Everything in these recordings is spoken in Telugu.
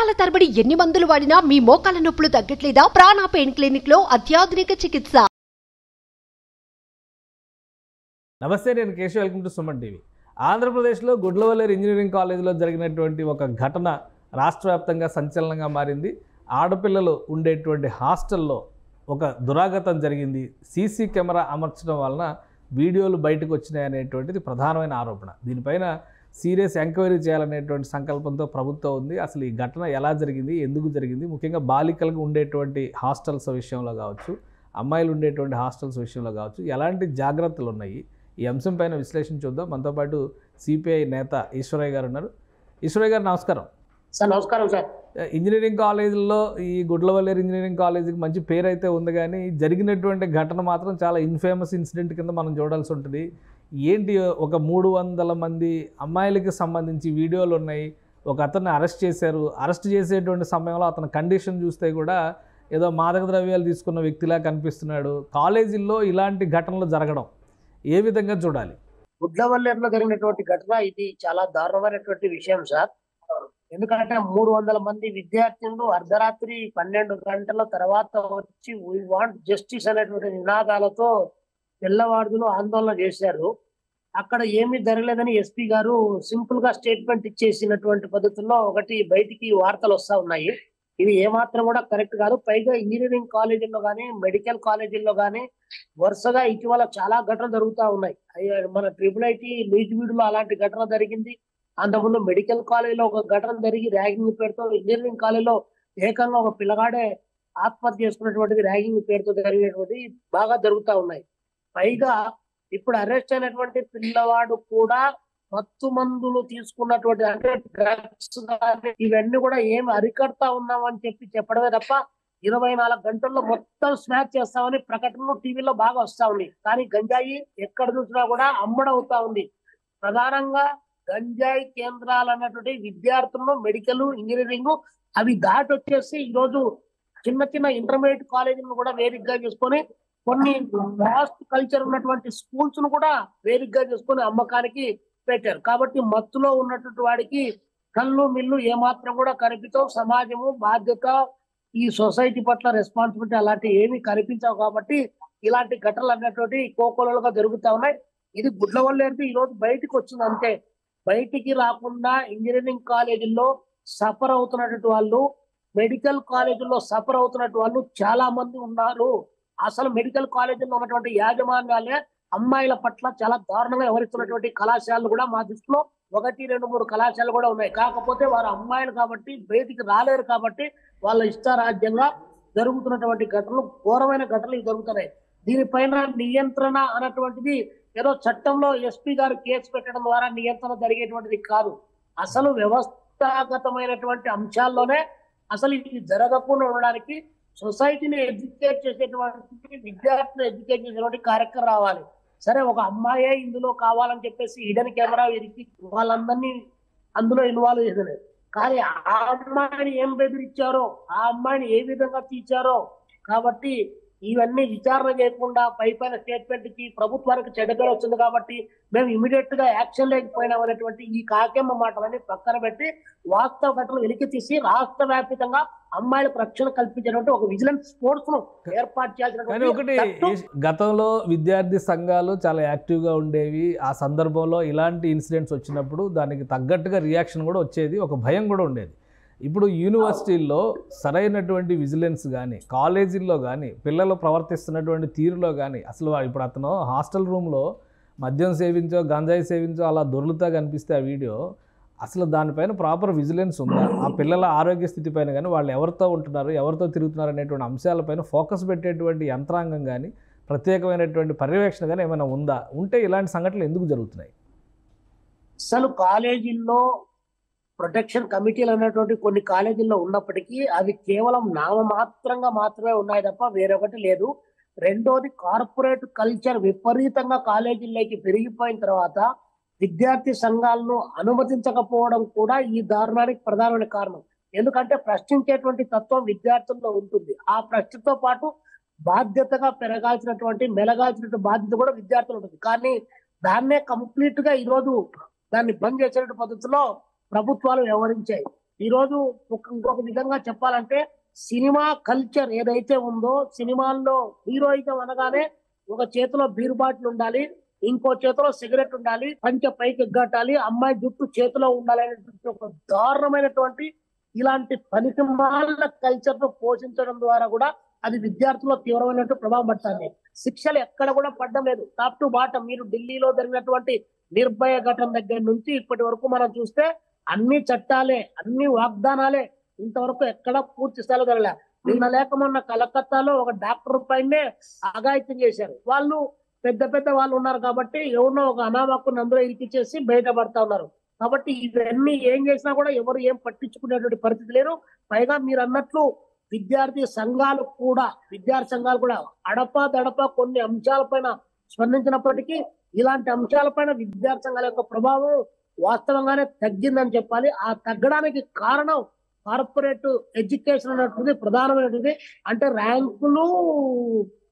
సంవత్సరాల తరబడి ఎన్ని మందులు వాడినా మీ మోకాల నొప్పులు తగ్గట్లేదా? ప్రాణ పెయిన్ క్లినిక్ లో అత్యాధునిక చికిత్స. నమస్తే, నేను Keshav. Welcome to Suman TV. ఆంధ్రప్రదేశ్లో గుడ్లవల్లేరు ఇంజనీరింగ్ కాలేజీలో జరిగినటువంటి ఒక ఘటన రాష్ట్ర వ్యాప్తంగా సంచలనంగా మారింది. ఆడపిల్లలు ఉండేటువంటి హాస్టల్లో ఒక దురాగతం జరిగింది. సీసీ కెమెరా అమర్చడం వలన వీడియోలు బయటకు వచ్చినాయి అనేటువంటిది ప్రధానమైన ఆరోపణ. దీనిపైన సీరియస్ ఎంక్వైరీ చేయాలనేటువంటి సంకల్పంతో ప్రభుత్వం ఉంది. అసలు ఈ ఘటన ఎలా జరిగింది, ఎందుకు జరిగింది, ముఖ్యంగా బాలికలకు ఉండేటువంటి హాస్టల్స్ విషయంలో కావచ్చు, అమ్మాయిలు ఉండేటువంటి హాస్టల్స్ విషయంలో కావచ్చు, ఎలాంటి జాగ్రత్తలు ఉన్నాయి, ఈ అంశం పైన విశ్లేషణ చూద్దాం. మనతో పాటు సిపిఐ నేత ఈశ్వరయ్య గారు ఉన్నారు. ఈశ్వరయ్య గారు నమస్కారం. సార్ నమస్కారం సార్. ఇంజనీరింగ్ కాలేజీల్లో ఈ గుడ్లవల్లేరు ఇంజనీరింగ్ కాలేజీకి మంచి పేరు అయితే ఉంది, కానీ జరిగినటువంటి ఘటన మాత్రం చాలా ఇన్ఫేమస్ ఇన్సిడెంట్ కింద మనం చూడాల్సి ఉంటుంది. ఏంటి, ఒక 300 మంది అమ్మాయిలకి సంబంధించి వీడియోలు ఉన్నాయి. ఒక అతన్ని అరెస్ట్ చేశారు. అరెస్ట్ చేసేటువంటి సమయంలో అతని కండిషన్ చూస్తే కూడా ఏదో మాదక ద్రవ్యాలు తీసుకున్న వ్యక్తిలా కనిపిస్తున్నాడు. కాలేజీల్లో ఇలాంటి ఘటనలు జరగడం ఏ విధంగా చూడాలి? గుడ్లవల్లేరులో జరిగినటువంటి ఘటన ఇది చాలా దారుణమైనటువంటి విషయం సార్. ఎందుకంటే 300 మంది విద్యార్థులు అర్ధరాత్రి 12 గంటల తర్వాత వచ్చి వీ వాంట్ జస్టిస్ అనేటువంటి నినాదాలతో తెల్లవారులు ఆందోళన చేశారు. అక్కడ ఏమీ జరగలేదని ఎస్పీ గారు సింపుల్ గా స్టేట్మెంట్ ఇచ్చేసినటువంటి పద్ధతుల్లో ఒకటి బయటికి వార్తలు వస్తా ఉన్నాయి. ఇది ఏమాత్రం కూడా కరెక్ట్ కాదు. పైగా ఇంజనీరింగ్ కాలేజీల్లో కానీ, మెడికల్ కాలేజీల్లో కానీ వరుసగా ఇటీవల చాలా ఘటనలు జరుగుతూ ఉన్నాయి. మన ట్రిపుల్ ఐటీ నూజివీడులో అలాంటి ఘటన జరిగింది. అంతకుముందు మెడికల్ కాలేజీలో ఒక ఘటన జరిగి ర్యాగింగ్ పేరుతో, ఇంజనీరింగ్ కాలేజీలో ఏకంగా ఒక పిల్లగాడే ఆత్మహత్య చేసుకున్నటువంటిది ర్యాగింగ్ పేరుతో జరిగినటువంటి బాగా జరుగుతూ ఉన్నాయి. పైగా ఇప్పుడు అరెస్ట్ అయినటువంటి పిల్లవాడు కూడా మత్తు మందులు తీసుకున్నటువంటి, అంటే డ్రగ్స్ ఇవన్నీ కూడా ఏమి అరికడతా ఉన్నామని చెప్పడమే తప్ప 24 గంటల్లో మొత్తం స్మాచ్ చేస్తామని ప్రకటనలు టీవీలో బాగా వస్తా ఉంది. కానీ గంజాయి ఎక్కడ చూసినా కూడా అమ్మడవుతా ఉంది. ప్రధానంగా గంజాయి కేంద్రాలు అన్నటువంటి విద్యార్థులను మెడికల్, ఇంజనీరింగ్ అవి దాటి వచ్చేసి ఈరోజు చిన్న చిన్న ఇంటర్మీడియట్ కాలేజీలను కూడా వేదికగా చేసుకొని, కొన్ని వాస్ట్ కల్చర్ ఉన్నటువంటి స్కూల్స్ ను కూడా వేదికగా చేసుకొని అమ్మకానికి పెట్టారు. కాబట్టి మత్తులో ఉన్నటువంటి వాడికి కళ్ళు మిల్లు ఏమాత్రం కూడా కనిపించవు. సమాజము బాధ్యత, ఈ సొసైటీ పట్ల రెస్పాన్సిబిలిటీ అలాంటివి ఏమీ కనిపించవు. కాబట్టి ఇలాంటి ఘటనలు అన్నటువంటి కోకోలుగా జరుగుతా ఉన్నాయి. ఇది గుడ్లవల్లేరు ఈ రోజు బయటకు వచ్చింది అంతే. బయటికి రాకుండా ఇంజనీరింగ్ కాలేజీల్లో సఫర్ అవుతున్నటువంటి వాళ్ళు, మెడికల్ కాలేజీల్లో సఫర్ అవుతున్నటువంటి వాళ్ళు చాలా మంది ఉన్నారు. అసలు మెడికల్ కాలేజీల్లో ఉన్నటువంటి యాజమాన్యాలే అమ్మాయిల పట్ల చాలా దారుణంగా వ్యవహరిస్తున్నటువంటి కళాశాలలు కూడా మా దృష్టిలో 1, 2, 3 కళాశాలలు కూడా ఉన్నాయి. కాకపోతే వారు అమ్మాయిలు కాబట్టి బయటికి రాలేరు, కాబట్టి వాళ్ళ ఇష్టారాజ్యంగా జరుగుతున్నటువంటి ఘటనలు, ఘోరమైన ఘటనలు జరుగుతున్నాయి. దీనిపైన నియంత్రణ అన్నటువంటిది ఏదో చట్టంలో ఎస్పీ గారు కేసు పెట్టడం ద్వారా నియంత్రణ జరిగేటువంటిది కాదు. అసలు వ్యవస్థాగతమైనటువంటి అంశాల్లోనే అసలు ఇది జరగకుండా ఉండడానికి సొసైటీని ఎడ్యుకేట్ చేసేటువంటి, విద్యార్థులు ఎడ్యుకేట్ చేసేటువంటి కార్యక్రమం రావాలి. సరే, ఒక అమ్మాయే ఇందులో కావాలని చెప్పేసి హిడెన్ కెమెరా ఎదిగి వాళ్ళందరినీ అందులో ఇన్వాల్వ్ చేసలేదు. కానీ ఆ అమ్మాయిని ఏం బెదిరించారో, ఆ అమ్మాయిని ఏ విధంగా తీర్చారో, కాబట్టి ఇవన్నీ విచారణ చేయకుండా పైన స్టేట్మెంట్ ఇచ్చి ప్రభుత్వానికి చెడ్డ పేరు వస్తుంది. కాబట్టి మేము ఇమీడియట్ గా యాక్షన్ లేకపోయినాం అనేటువంటి ఈ కాకేమ్మ మాటలని పక్కన పెట్టి వాస్తవ ఘటనలు వెలికి తీసి రాష్ట్ర వ్యాప్తంగా అమ్మాయిలకు రక్షణ కల్పించేటువంటి ఒక విజిలెన్స్ ఫోర్స్ ను ఏర్పాటు కానీ ఒకటి, గతంలో విద్యార్థి సంఘాలు చాలా యాక్టివ్గా ఉండేవి. ఆ సందర్భంలో ఇలాంటి ఇన్సిడెంట్స్ వచ్చినప్పుడు దానికి తగ్గట్టుగా రియాక్షన్ కూడా వచ్చేది, ఒక భయం కూడా ఉండేది. ఇప్పుడు యూనివర్సిటీల్లో సరైనటువంటి విజిలెన్స్ కానీ, కాలేజీల్లో కానీ, పిల్లలు ప్రవర్తిస్తున్నటువంటి తీరులో కానీ, అసలు ఇప్పుడు అతను హాస్టల్ రూమ్లో మద్యం సేవించో, గంజాయి సేవించో అలా దొర్లుతా కనిపిస్తే ఆ వీడియో, అసలు దానిపైన ప్రాపర్ విజిలెన్స్ ఉందా? ఆ పిల్లల ఆరోగ్య స్థితి పైన కానీ, వాళ్ళు ఎవరితో ఉంటున్నారు, ఎవరితో తిరుగుతున్నారు అనేటువంటి అంశాలపైన ఫోకస్ పెట్టేటువంటి యంత్రాంగం కానీ, ప్రత్యేకమైనటువంటి పర్యవేక్షణ కానీ ఏమైనా ఉందా? ఉంటే ఇలాంటి సంఘటనలు ఎందుకు జరుగుతున్నాయి? అసలు కాలేజీల్లో ప్రొటెక్షన్ కమిటీలు అనేటువంటి కొన్ని కాలేజీల్లో ఉన్నప్పటికీ అవి కేవలం నామమాత్రంగా మాత్రమే ఉన్నాయి తప్ప వేరొకటి లేదు. రెండోది, కార్పొరేట్ కల్చర్ విపరీతంగా కాలేజీల్లోకి పెరిగిపోయిన తర్వాత విద్యార్థి సంఘాలను అనుమతించకపోవడం కూడా ఈ దారుణానికి ప్రధానమైన కారణం. ఎందుకంటే ప్రశ్నించేటువంటి తత్వం విద్యార్థుల్లో ఉంటుంది. ఆ ప్రశ్నతో పాటు బాధ్యతగా మెలగాల్సినటువంటి బాధ్యత కూడా విద్యార్థులు ఉంటుంది. కానీ దాన్నే కంప్లీట్ గా ఈరోజు దాన్ని బంద్ చేసేటువంటి పద్ధతిలో ప్రభుత్వాలు వ్యవహరించాయి. ఈరోజు ఇంకొక విధంగా చెప్పాలంటే సినిమా కల్చర్ ఏదైతే ఉందో, సినిమాల్లో హీరోయిజం అనగానే ఒక చేతిలో బీరు బాటిల్ ఉండాలి, ఇంకో చేతిలో సిగరెట్ ఉండాలి, పంచె పైకి ఎగ్గట్టాలి, అమ్మాయి జుట్టు చేతిలో ఉండాలి అనేటువంటి ఒక దారుణమైనటువంటి ఇలాంటి పనికిమాలిన కల్చర్ ను పోషించడం ద్వారా కూడా అది విద్యార్థుల్లో తీవ్రమైనటువంటి ప్రభావం పడుతుంది. శిక్షలు ఎక్కడ కూడా పడ్డం లేదు. టాప్ టు బాటం మీరు ఢిల్లీలో జరిగినటువంటి నిర్భయ ఘటన దగ్గర నుంచి ఇప్పటి వరకు మనం చూస్తే అన్ని చట్టాలే, అన్ని వాగ్దానాలే, ఇంతవరకు ఎక్కడ పూర్తి స్థాయిలో జరగలే. నిన్న లేక మొన్న కలకత్తాలో ఒక డాక్టర్ పైనే అఘాయిత్యం చేశారు. వాళ్ళు పెద్ద పెద్ద వాళ్ళు ఉన్నారు కాబట్టి ఎవరినో ఒక అనామకుని అందులో ఇరికిచ్చేసి బయటపడతా ఉన్నారు. కాబట్టి ఇవన్నీ ఏం చేసినా కూడా ఎవరు ఏం పట్టించుకునేటువంటి పరిస్థితి లేరు. పైగా మీరు అన్నట్లు విద్యార్థి సంఘాలు కూడా అడపా కొన్ని అంశాలపైన స్పందించినప్పటికీ ఇలాంటి అంశాలపైన విద్యార్థి సంఘాల యొక్క ప్రభావం వాస్తవంగానే తగ్గిందని చెప్పాలి. ఆ తగ్గడానికి కారణం కార్పొరేట్ ఎడ్యుకేషన్ అనేటువంటిది ప్రధానమైనటువంటి, అంటే ర్యాంకులు,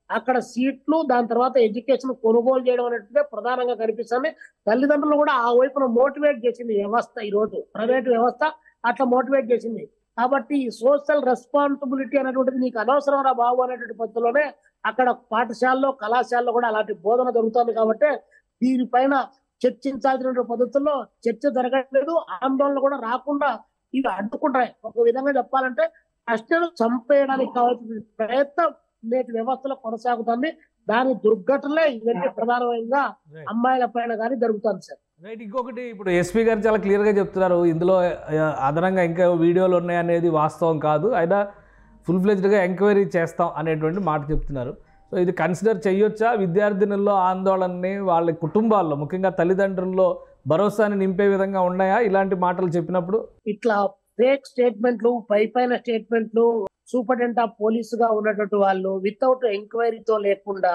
అక్కడ సీట్లు, దాని తర్వాత ఎడ్యుకేషన్ కొనుగోలు చేయడం అనేటువంటిది ప్రధానంగా కనిపిస్తుంది. తల్లిదండ్రులు కూడా ఆ వైపున మోటివేట్ చేసింది వ్యవస్థ. ఈరోజు ప్రైవేట్ వ్యవస్థ అట్లా మోటివేట్ చేసింది. కాబట్టి ఈ సోషల్ రెస్పాన్సిబిలిటీ అనేటువంటిది నీకు అనవసరం రా బాబు అనేటువంటి పద్ధతిలోనే అక్కడ పాఠశాలలో, కళాశాలలో కూడా అలాంటి బోధన జరుగుతుంది. కాబట్టి దీనిపైన చర్చించాల్సిన పద్ధతుల్లో చర్చ జరగట్లేదు. ఆందోళన కూడా రాకుండా ఇవి అడ్డుకుంటాయి. ఒక విధంగా చెప్పాలంటే ప్రశ్నలు చంపేయడానికి కావాల్సిన ప్రయత్నం నేటి వ్యవస్థలో కొనసాగుతుంది. దాని దుర్ఘటనలే ఇవన్నీ ప్రధానంగా అమ్మాయిల పైన కానీ జరుగుతుంది సార్. రైట్. ఇంకొకటి, ఇప్పుడు ఎస్పీ గారు చాలా క్లియర్గా చెప్తున్నారు, ఇందులో అదనంగా ఇంకా వీడియోలు ఉన్నాయనేది వాస్తవం కాదు, అయినా ఫుల్ ఫ్లెజ్డ్గా ఎంక్వైరీ చేస్తాం అనేటువంటి మాట చెప్తున్నారు. సో ఇది కన్సిడర్ చేయొచ్చా? విద్యార్థినుల్లో ఆందోళనని, వాళ్ళ కుటుంబాల్లో, ముఖ్యంగా తల్లిదండ్రుల్లో భరోసాని నింపే విధంగా ఉన్నాయా ఇలాంటి మాటలు చెప్పినప్పుడు? ఇట్లా ఫేక్ స్టేట్మెంట్లు, పైన స్టేట్మెంట్లు, సూపరింటెండెంట్ ఆఫ్ పోలీస్ గా ఉన్నటువంటి వాళ్ళు వితౌట్ ఎంక్వైరీతో లేకుండా,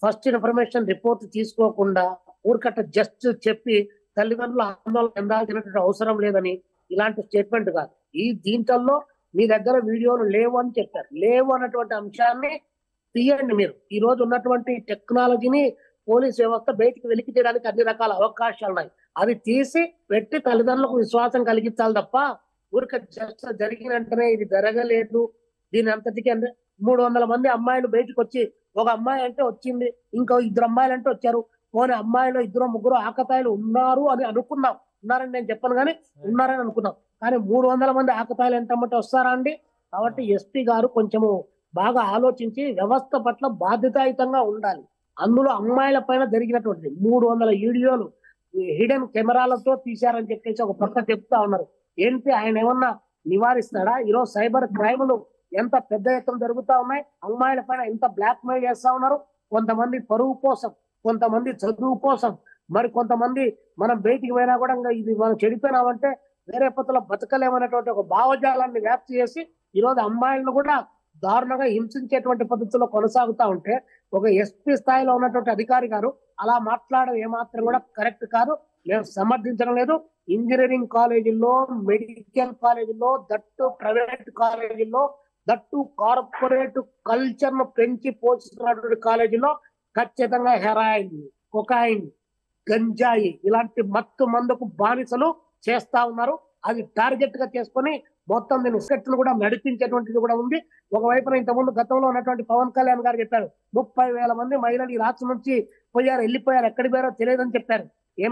ఫస్ట్ ఇన్ఫర్మేషన్ రిపోర్ట్ తీసుకోకుండా ఊరికట్ట జస్ట్ చెప్పి తల్లిదండ్రుల ఆందోళన చెందాల్సినటువంటి అవసరం లేదని ఇలాంటి స్టేట్మెంట్ కాదు. దీంట్లో మీ దగ్గర వీడియోలు లేవు అని చెప్పారు. లేవు అన్నటువంటి అంశాన్ని తీయండి. మీరు ఈ రోజు ఉన్నటువంటి టెక్నాలజీని పోలీస్ వ్యవస్థ బయటికి వెలికి చేయడానికి అన్ని రకాల అవకాశాలు ఉన్నాయి. అది తీసి పెట్టి తల్లిదండ్రులకు విశ్వాసం కలిగించాలి తప్ప ఊరిక జస్ట్ జరిగిన వెంటనే ఇది జరగలేదు, దీని అంతటికి 300 మంది అమ్మాయిలు బయటకు వచ్చి, ఒక అమ్మాయి అంటే వచ్చింది, ఇంకో 2 అమ్మాయిలు అంటే వచ్చారు, పోనీ అమ్మాయిలు 2-3 ఆకతాయిలు ఉన్నారు అని అనుకున్నాం. ఉన్నారని నేను చెప్పను కానీ ఉన్నారని అనుకున్నాం. కానీ 300 మంది ఆకతాయిలు ఎంతమంటే వస్తారా అండి? కాబట్టి ఎస్పీ గారు కొంచెము బాగా ఆలోచించి వ్యవస్థ పట్ల బాధ్యతాయుతంగా ఉండాలి. అందులో అమ్మాయిల పైన జరిగినటువంటి 300 వీడియోలు హిడెన్ కెమెరాలతో తీశారని చెప్పేసి ఒక పక్క చెప్తా ఉన్నారు. ఏంటి ఆయన ఏమన్నా నివారిస్తాడా? ఈరోజు సైబర్ క్రైమ్లు ఎంత పెద్ద ఎత్తున జరుగుతా ఉన్నాయి. అమ్మాయిల పైన ఎంత బ్లాక్ మెయిల్ చేస్తా ఉన్నారు. కొంతమంది పరువు కోసం, కొంతమంది చదువు కోసం, మరి కొంతమంది మనం బయటికి పోయినా కూడా ఇది మనం చెడిపోయినామంటే వేరే పద్ధతిలో బతకలేమనేటువంటి ఒక భావజాలాన్ని వ్యాప్తి చేసి ఈరోజు అమ్మాయిలను కూడా దారుణంగా హింసించేటువంటి పద్ధతిలో కొనసాగుతా ఉంటే ఒక ఎస్పీ స్థాయిలో ఉన్నటువంటి అధికారి గారు అలా మాట్లాడడం ఏమాత్రం కూడా కరెక్ట్ కాదు. మేము సమర్థించడం లేదు. ఇంజనీరింగ్ కాలేజీల్లో, మెడికల్ కాలేజీల్లో, దట్టు ప్రైవేట్ కాలేజీల్లో, దట్టు కార్పొరేట్ కల్చర్ ను పెంచి పోషిస్తున్నటువంటి కాలేజీలో ఖచ్చితంగా హెరాయిన్, కొకాయిన్, గంజాయి ఇలాంటి మత్తు మందుకు బానిసలు చేస్తా ఉన్నారు. అది టార్గెట్ గా చేసుకొని మొత్తం దీని సెట్లు కూడా నడిపించేటువంటిది కూడా ఉంది. ఒకవైపున ఇంతకుముందు గతంలో ఉన్నటువంటి పవన్ కళ్యాణ్ గారు చెప్పారు 30,000 మంది మహిళలు ఈ రాష్ట్రం నుంచి వెళ్ళిపోయారు, ఎక్కడికి పోయారో తెలియదని చెప్పారు.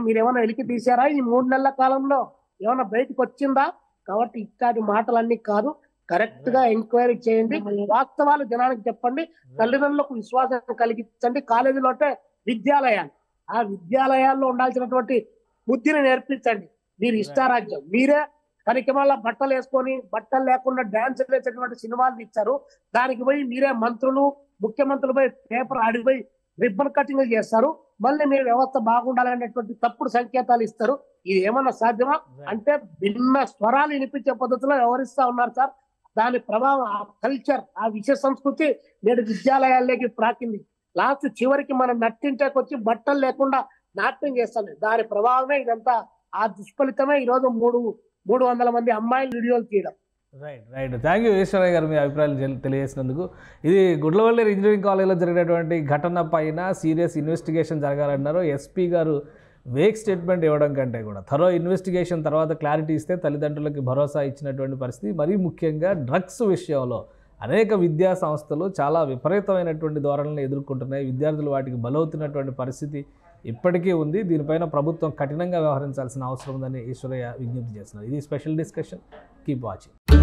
మీరేమన్నా వెలికి తీశారా? ఈ 3 నెలల కాలంలో ఏమన్నా బయటకు వచ్చిందా? కాబట్టి ఇట్లాంటి మాటలన్నీ కాదు. కరెక్ట్ గా ఎంక్వైరీ చేయండి, వాస్తవాలు జనానికి చెప్పండి, తల్లిదండ్రులకు విశ్వాసం కలిగించండి. కాలేజీలో అంటే విద్యాలయాలు, ఆ విద్యాలయాల్లో ఉండాల్సినటువంటి బుద్ధిని నేర్పించండి. మీరు ఇష్టారాజ్యం, మీరే పనికి మళ్ళా బట్టలు వేసుకొని బట్టలు లేకుండా డాన్స్ వేసేటువంటి సినిమాలు ఇచ్చారు. దానికి పోయి మీరే మంత్రులు, ముఖ్యమంత్రులు పోయి పేపర్ ఆడిపోయి రిబ్బన్ కటింగ్ చేస్తారు. మళ్ళీ మీరు వ్యవస్థ బాగుండాలనేటువంటి తప్పుడు సంకేతాలు ఇస్తారు. ఇది ఏమన్నా సాధ్యమా? అంటే భిన్న స్వరాలు వినిపించే పద్ధతిలో వ్యవహరిస్తా ఉన్నారు సార్. దాని ప్రభావం, ఆ కల్చర్, ఆ విషయ సంస్కృతి నేడు విద్యాలయాల్లోకి ప్రాకింది. లాస్ట్ చివరికి మనం నట్టింటేకి వచ్చి బట్టలు లేకుండా నాట్యం చేస్తాను. దాని ప్రభావమే ఇదంతా. ఆ దుష్ఫలితమే ఈరోజు 300 మంది అమ్మాయిలు వీడియోలు తీయడం. రైట్. థ్యాంక్ యూ ఈశ్వరయ్య గారు, మీ అభిప్రాయాలు తెలియజేసినందుకు. ఇది గుడ్లవల్లేరు ఇంజనీరింగ్ కాలేజ్లో జరిగినటువంటి ఘటన పైన సీరియస్ ఇన్వెస్టిగేషన్ జరగాలన్నారు. ఎస్పీ గారు వేక్ స్టేట్మెంట్ ఇవ్వడం కంటే కూడా థరో ఇన్వెస్టిగేషన్ తర్వాత క్లారిటీ ఇస్తే తల్లిదండ్రులకి భరోసా ఇచ్చినటువంటి పరిస్థితి. మరీ ముఖ్యంగా డ్రగ్స్ విషయంలో అనేక విద్యా సంస్థలు చాలా విపరీతమైనటువంటి ధోరణులను ఎదుర్కొంటున్నాయి. విద్యార్థులు వాటికి బలవుతున్నటువంటి పరిస్థితి ఇప్పటికీ ఉంది. దీనిపైన ప్రభుత్వం కఠినంగా వ్యవహరించాల్సిన అవసరం ఉందని ఈశ్వరయ్య విజ్ఞప్తి చేస్తున్నారు. ఇది స్పెషల్ డిస్కషన్. Keep watching.